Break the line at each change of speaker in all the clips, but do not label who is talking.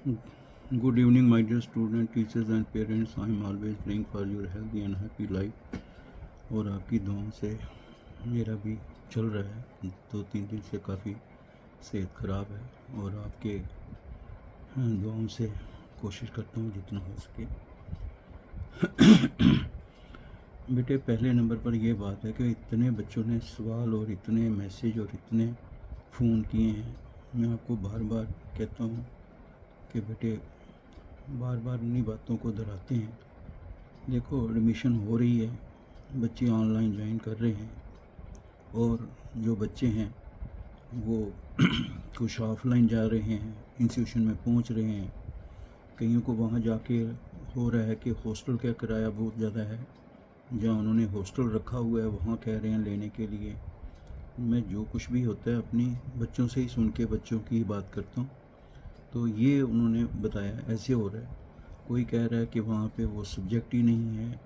Good evening, my dear student, teachers and parents. I am always praying for your healthy and happy life. और आपकी दुआओं से मेरा भी चल रहा है। 2-3 दिन से काफ़ी सेहत ख़राब है और आपके दुआओं से कोशिश करता हूँ जितना हो सके। बेटे, पहले नंबर पर यह बात है कि इतने बच्चों ने सवाल और इतने मैसेज और इतने फ़ोन किए हैं। मैं आपको बार बार कहता हूँ कि बेटे, बार बार उन्हीं बातों को दोहराते हैं। देखो, एडमिशन हो रही है, बच्चे ऑनलाइन ज्वाइन कर रहे हैं और जो बच्चे हैं वो कुछ ऑफलाइन जा रहे हैं, इंस्टीट्यूशन में पहुंच रहे हैं। कईयों को वहां जाके हो रहा है कि हॉस्टल का किराया बहुत ज़्यादा है, जहां उन्होंने हॉस्टल रखा हुआ है वहां कह रहे हैं लेने के लिए। मैं जो कुछ भी होता है अपनी बच्चों से ही सुन के बच्चों की बात करता हूँ। तो ये उन्होंने बताया ऐसे हो रहा है। कोई कह रहा है कि वहाँ पे वो सब्जेक्ट ही नहीं है,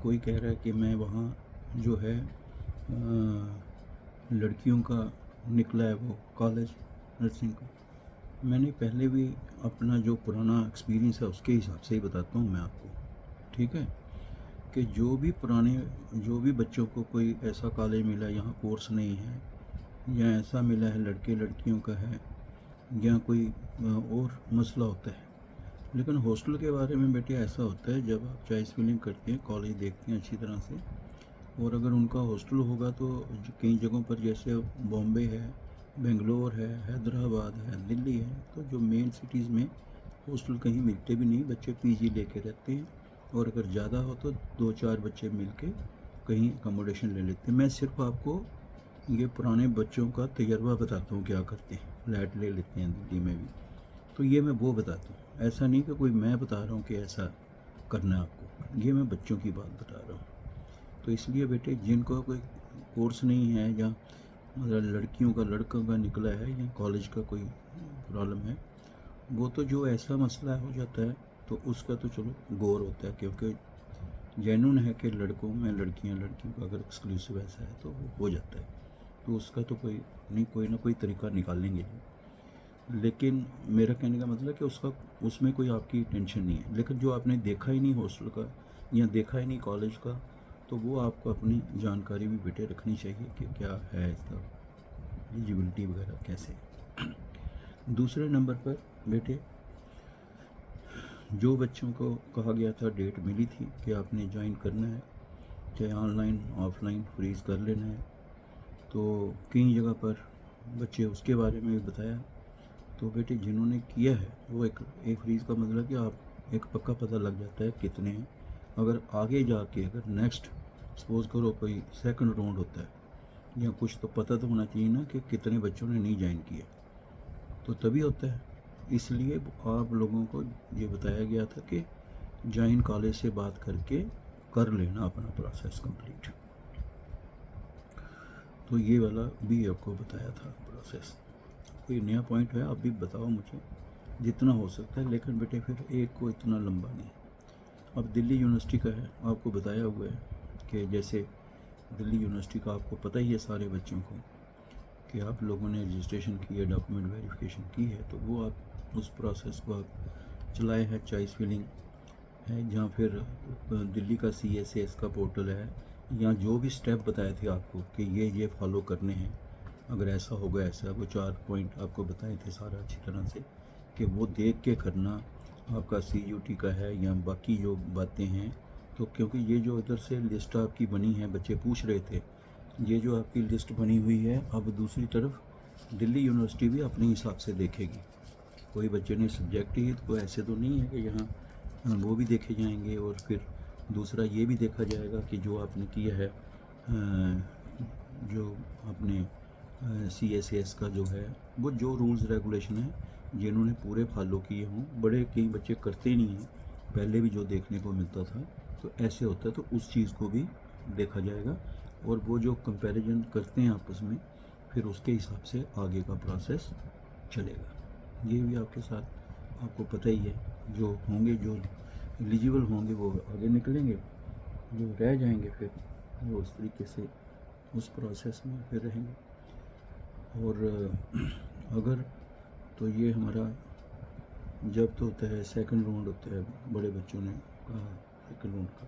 कोई कह रहा है कि मैं वहाँ जो है लड़कियों का निकला है वो कॉलेज नर्सिंग का। मैंने पहले भी अपना जो पुराना एक्सपीरियंस है उसके हिसाब से ही बताता हूँ मैं आपको, ठीक है? कि जो भी बच्चों को कोई ऐसा कॉलेज मिला यहाँ कोर्स नहीं है, या ऐसा मिला है लड़के लड़कियों का है, या कोई और मसला होता है। लेकिन हॉस्टल के बारे में बेटे ऐसा होता है, जब आप चॉइस फिलिंग करते हैं, कॉलेज देखते हैं अच्छी तरह से, और अगर उनका हॉस्टल होगा तो कई जगहों पर जैसे बॉम्बे है, बेंगलोर है, हैदराबाद है, दिल्ली है, तो जो मेन सिटीज़ में हॉस्टल कहीं मिलते भी नहीं, बच्चे पीजी लेके रहते हैं। और अगर ज़्यादा हो तो 2-4 बच्चे मिल के कहीं अकोमोडेशन ले लेते हैं। मैं सिर्फ आपको ये पुराने बच्चों का तजर्बा बताता हूँ क्या करते हैं। फ्लैट ले लेते हैं दिल्ली में भी, तो ये मैं वो बताता हूँ। ऐसा नहीं कि कोई मैं बता रहा हूँ कि ऐसा करना है आपको, ये मैं बच्चों की बात बता रहा हूँ। तो इसलिए बेटे, जिनको कोई कोर्स नहीं है, या मतलब लड़कियों का लड़कों का निकला है, या कॉलेज का कोई प्रॉब्लम है, वो तो जो ऐसा मसला हो जाता है तो उसका तो चलो गौर होता है, क्योंकि जेन्युइन है कि लड़कों में लड़कियों का अगर एक्सक्लूसिव ऐसा है तो वो हो जाता है, तो उसका तो कोई ना कोई तरीका निकालेंगे। लेकिन मेरा कहने का मतलब कि उसमें कोई आपकी टेंशन नहीं है। लेकिन जो आपने देखा ही नहीं हॉस्टल का, या देखा ही नहीं कॉलेज का, तो वो आपको अपनी जानकारी भी बेटे रखनी चाहिए कि क्या है इसका एलिजिबिलिटी वगैरह कैसे। दूसरे नंबर पर बेटे, जो बच्चों को कहा गया था, डेट मिली थी कि आपने ज्वाइन करना है, चाहे ऑनलाइन ऑफलाइन फ्रीज़ कर लेना है, तो कई जगह पर बच्चे उसके बारे में भी बताया। तो बेटे, जिन्होंने किया है वो एक फ्रीज़ का मतलब कि आप एक पक्का पता लग जाता है कितने हैं। अगर आगे जाके अगर नेक्स्ट सपोज़ करो कोई सेकंड राउंड होता है या कुछ, तो पता तो होना चाहिए ना कि कितने बच्चों ने नहीं ज्वाइन किया, तो तभी होता है। इसलिए आप लोगों को ये बताया गया था कि ज्वाइन कॉलेज से बात करके कर लेना अपना प्रोसेस कंप्लीट। तो ये वाला भी आपको बताया था प्रोसेस। कोई नया पॉइंट है आप भी बताओ मुझे, जितना हो सकता है। लेकिन बेटे, फिर एक को इतना लंबा नहीं। अब दिल्ली यूनिवर्सिटी का है, आपको बताया हुआ है कि जैसे दिल्ली यूनिवर्सिटी का आपको पता ही है सारे बच्चों को कि आप लोगों ने रजिस्ट्रेशन की है, डॉक्यूमेंट वेरिफिकेशन की है, तो वो आप उस प्रोसेस को आप चलाए हैं। चॉइस फिलिंग है, जहाँ फिर दिल्ली का CSAS का पोर्टल है, या जो भी स्टेप बताए थे आपको कि ये फॉलो करने हैं, अगर ऐसा होगा ऐसा, वो 4 पॉइंट आपको बताए थे सारा अच्छी तरह से, कि वो देख के करना। आपका CUT का है या बाकी जो बातें हैं, तो क्योंकि ये जो इधर से लिस्ट आपकी बनी है, बच्चे पूछ रहे थे, ये जो आपकी लिस्ट बनी हुई है, अब दूसरी तरफ दिल्ली यूनिवर्सिटी भी अपने हिसाब से देखेगी। कोई बच्चे ने सब्जेक्ट ही, तो ऐसे तो नहीं है कि यहाँ वो भी देखे जाएंगे, और फिर दूसरा ये भी देखा जाएगा कि जो आपने किया है, जो आपने CSAS का जो है, वो जो रूल्स रेगुलेशन है जिन्होंने पूरे फॉलो किए हों। बड़े कई बच्चे करते ही नहीं हैं, पहले भी जो देखने को मिलता था, तो ऐसे होता है, तो उस चीज़ को भी देखा जाएगा। और वो जो कंपैरिजन करते हैं आपस में, फिर उसके हिसाब से आगे का प्रोसेस चलेगा। ये भी आपके साथ आपको पता ही है, जो होंगे, जो एलिजिबल होंगे वो आगे निकलेंगे, जो रह जाएंगे फिर वो उस तरीके से उस प्रोसेस में फिर रहेंगे। और अगर तो ये हमारा जब तो होता है सेकंड राउंड होता है, बड़े बच्चों ने कहा सेकंड राउंड का।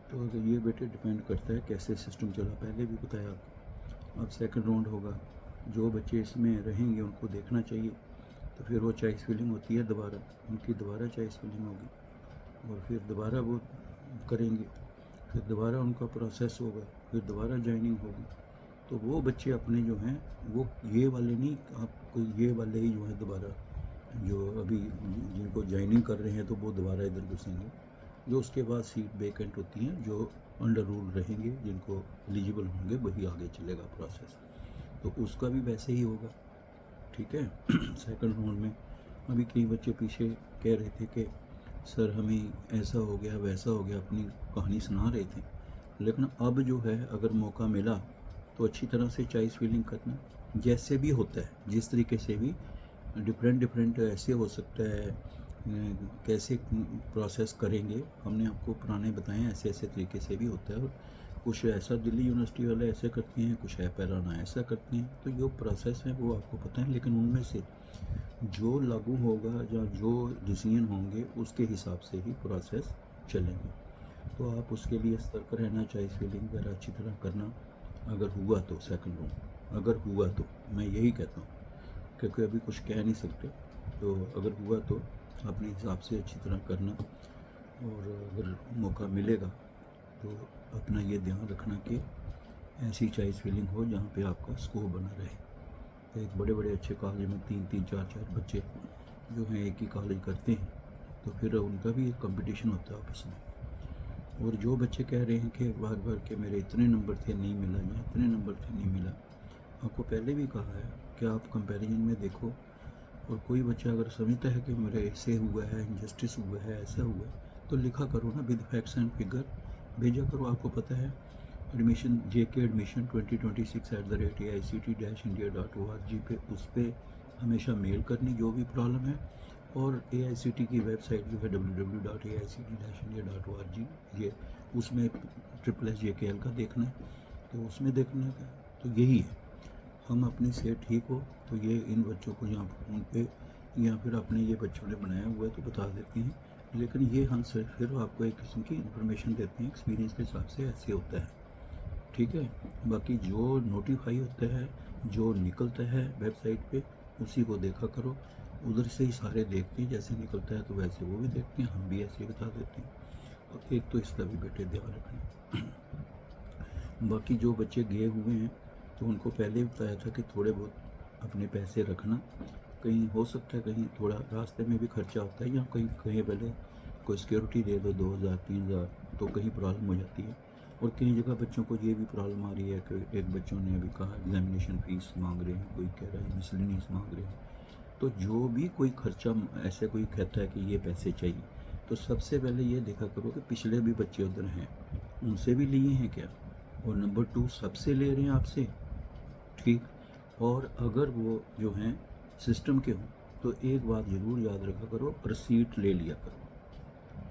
तो अगर ये बेटे डिपेंड करता है कैसे सिस्टम चला, पहले भी बताया आपको। अब सेकंड राउंड होगा, जो बच्चे इसमें रहेंगे उनको देखना चाहिए, तो फिर वो चॉइस फिलिंग होती है दोबारा, उनकी दोबारा चॉइस फिलिंग होगी और फिर दोबारा वो करेंगे, फिर दोबारा उनका प्रोसेस होगा, फिर दोबारा जॉइनिंग होगी। तो वो बच्चे अपने जो हैं वो ये वाले नहीं, आपको ये वाले ही जो है दोबारा, जो अभी जिनको जॉइनिंग कर रहे हैं तो वो दोबारा इधर घुसेंगे। जो उसके बाद सीट वेकेंट होती हैं, जो अंडर रूल रहेंगे, जिनको एलिजिबल होंगे, वही आगे चलेगा प्रोसेस। तो उसका भी वैसे ही होगा, ठीक है। सेकंड राउंड में अभी कई बच्चे पीछे कह रहे थे कि सर हमें ऐसा हो गया वैसा हो गया, अपनी कहानी सुना रहे थे। लेकिन अब जो है अगर मौका मिला तो अच्छी तरह से चॉइस फिलिंग करना, जैसे भी होता है, जिस तरीके से भी डिफरेंट ऐसे हो सकता है, कैसे प्रोसेस करेंगे, हमने आपको पुराने बताए हैं, ऐसे ऐसे तरीके से भी होता है। और कुछ ऐसा दिल्ली यूनिवर्सिटी वाले ऐसे करते हैं, कुछ है पैराना ऐसा करते हैं, तो जो प्रोसेस है वो आपको पता है। लेकिन उनमें से जो लागू होगा या जो डिसीजन होंगे उसके हिसाब से ही प्रोसेस चलेंगे। तो आप उसके लिए सतर्क रहना, चॉइस फिलिंग वगैरह अच्छी तरह करना। अगर हुआ तो सेकंड राउंड, अगर हुआ तो मैं यही कहता हूँ, क्योंकि अभी कुछ कह नहीं सकते। तो अगर हुआ तो अपने हिसाब से अच्छी तरह करना, और अगर मौका मिलेगा तो अपना ये ध्यान रखना कि ऐसी चॉइस फिलिंग हो जहाँ पे आपका स्कोप बना रहे। तो एक बड़े बड़े अच्छे कॉलेज में 3-3, 4-4 बच्चे जो हैं एक ही कॉलेज करते हैं, तो फिर उनका भी एक कंपटीशन होता है आपस में। और जो बच्चे कह रहे हैं कि बार बार के मेरे इतने नंबर थे नहीं मिला, या इतने नंबर थे नहीं मिला, आपको पहले भी कहा है कि आप कंपैरिजन में देखो। और कोई बच्चा अगर समझता है कि मेरे ऐसे हुआ है, इनजस्टिस हुआ है, ऐसा हुआ है, तो लिखा करो ना, विद फैक्ट्स एंड फिगर भेजा करो। आपको पता है एडमिशन JK एडमिशन 2026@AICT-India.org पे, उस पर हमेशा मेल करनी जो भी प्रॉब्लम है। और AICT की वेबसाइट जो है www.aict-india.org, ये उसमें SSS-JKL का देखना है, तो उसमें देखने का तो यही है। हम अपने से ठीक हो तो ये इन बच्चों को यहाँ फ़ोन पे या फिर अपने ये बच्चों ने बनाया हुआ है तो बता देते हैं। लेकिन ये हम सिर्फ आपको एक किस्म की इन्फॉर्मेशन देते हैं, एक्सपीरियंस के हिसाब से ऐसे होता है, ठीक है। बाकी जो नोटिफाई होता है, जो निकलता है वेबसाइट पे, उसी को देखा करो। उधर से ही सारे देखते हैं, जैसे निकलता है तो वैसे वो भी देखते हैं, हम भी ऐसे ही बता देते हैं। और एक तो इसका भी बेटे ध्यान रखना। बाकी जो बच्चे गए हुए हैं तो उनको पहले ही बताया था कि थोड़े बहुत अपने पैसे रखना, कहीं हो सकता है कहीं थोड़ा रास्ते में भी खर्चा होता है, या कहीं कहीं पहले कोई सिक्योरिटी दे दो 2,000-3,000, तो कहीं प्रॉब्लम हो जाती है। और कई जगह बच्चों को ये भी प्रॉब्लम आ रही है कि एक बच्चों ने अभी कहा एग्जामिनेशन फ़ीस मांग रहे हैं, कोई कह रहा है मिसलेनियस मांग रहे हैं। तो जो भी कोई खर्चा ऐसे कोई कहता है कि ये पैसे चाहिए, तो सबसे पहले ये देखा करो कि पिछले भी बच्चे उधर हैं, उनसे भी लिए हैं क्या, और नंबर 2 सबसे ले रहे हैं आपसे, ठीक। और अगर वो जो हैं सिस्टम के हों तो एक बात ज़रूर याद रखा करो, रसीट ले लिया करो,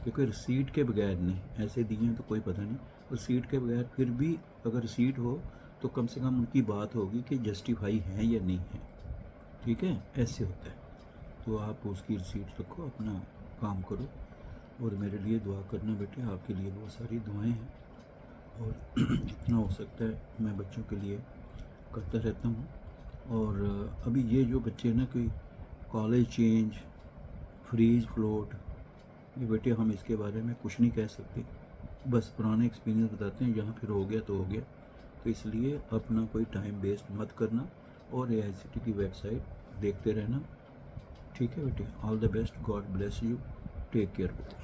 क्योंकि रसीट के बगैर नहीं, ऐसे दिए हैं तो कोई पता नहीं, रसीट के बगैर फिर भी अगर रसीट हो तो कम से कम उनकी बात होगी कि जस्टिफाई है या नहीं है, ठीक है, ऐसे होता है। तो आप उसकी रसीट रखो, अपना काम करो, और मेरे लिए दुआ करना बेटे, आपके लिए बहुत सारी दुआएं हैं, और जितना हो सकता है मैं बच्चों के लिए करता रहता हूँ। और अभी ये जो बच्चे ना कोई कॉलेज चेंज, फ्रीज फ्लोट, ये बेटे हम इसके बारे में कुछ नहीं कह सकते, बस पुराने एक्सपीरियंस बताते हैं, जहाँ फिर हो गया तो हो गया। तो इसलिए अपना कोई टाइम वेस्ट मत करना, और AICT की वेबसाइट देखते रहना, ठीक है बेटे। All the best, God bless you, take care बेटे।